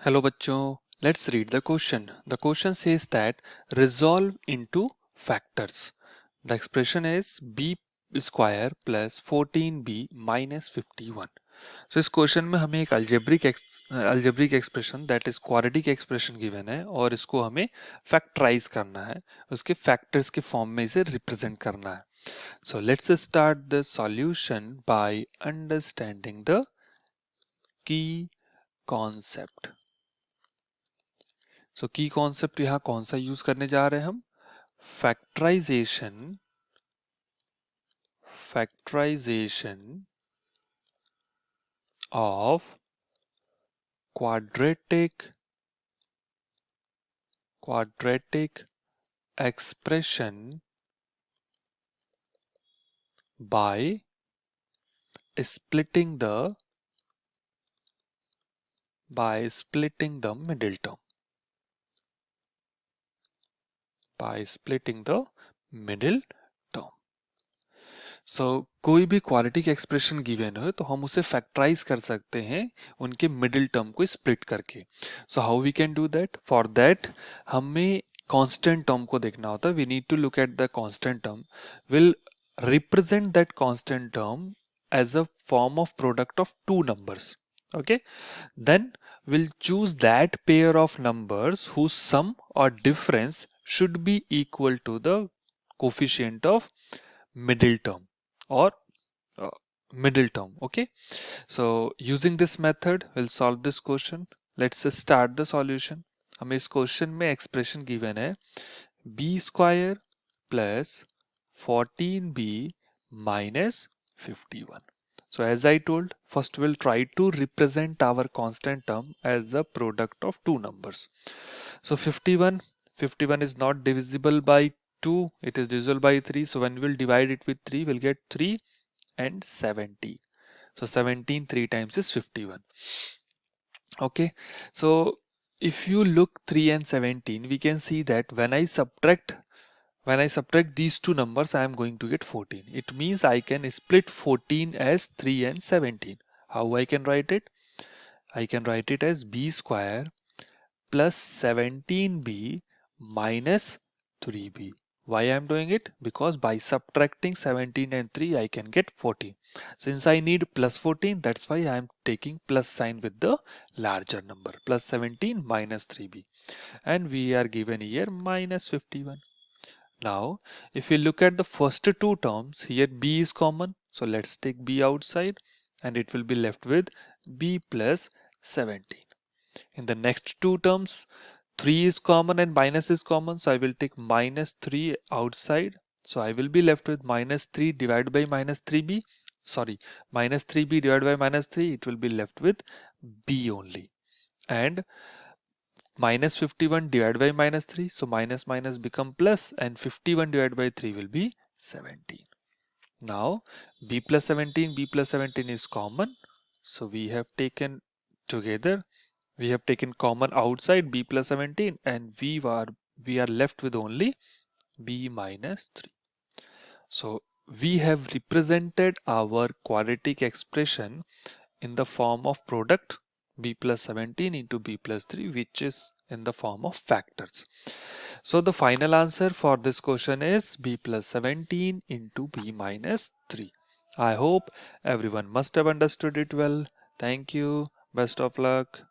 Hello बच्चों, let's read the question. The question says that resolve into factors. The expression is b square plus 14b minus 51. So इस question में हमें एक algebraic expression that is quadratic expression given है और इसको हमें factorise करना है, उसके फैक्टर्स के फॉर्म में इसे रिप्रेजेंट करना है. So let's start the solution by understanding the key concept. सो की कॉन्सेप्ट यहाँ कौन सा यूज करने जा रहे हैं हम? Factorisation of quadratic expression by splitting the middle term. So कोई भी क्वाड्रेटिक एक्सप्रेशन गिवन हो तो हम उसे फैक्टराइज कर सकते हैं उनके मिडिल टर्म को स्प्लिट करके. So how we can do that? For that हमें कांस्टेंट टर्म को देखना होता है. We need to look at the constant term. Will represent that constant term as a form of product of two numbers. Okay, then we'll choose that pair of numbers whose sum or difference should be equal to the coefficient of middle term or middle term. Okay, so using this method we'll solve this question. Let's start the solution. हमें इस question में expression given है b square plus 14b minus 51. So as I told, first we'll try to represent our constant term as the product of two numbers. So 51 is not divisible by 2, it is divisible by 3. So when we'll divide it with 3, we'll get 3 and 17. So 17 3 times is 51. Okay, so if you look 3 and 17, we can see that when I subtract these two numbers, I am going to get 14. It means I can split 14 as 3 and 17. How I can write it? I can write it as b square plus 17b minus 3b. Why I am doing it? Because by subtracting 17 and 3, I can get 14. Since I need plus 14, that's why I am taking plus sign with the larger number. Plus 17 minus 3b. And we are given here minus 51. Now, if we look at the first two terms, here b is common. So let's take b outside and it will be left with b plus 17. In the next two terms, 3 is common and minus is common. So I will take minus 3 outside. So I will be left with minus 3 divided by minus 3b. Sorry, minus 3b divided by minus 3. It will be left with b only. And minus 51 divided by minus 3, so minus minus become plus, and 51 divided by 3 will be 17. Now b plus 17 is common, so we have taken common outside b plus 17 and we are left with only b minus 3. So we have represented our quadratic expression in the form of product b plus 17 into b plus 3, which is in the form of factors. So the final answer for this question is b plus 17 into b minus 3. I hope everyone must have understood it well. Thank you. Best of luck.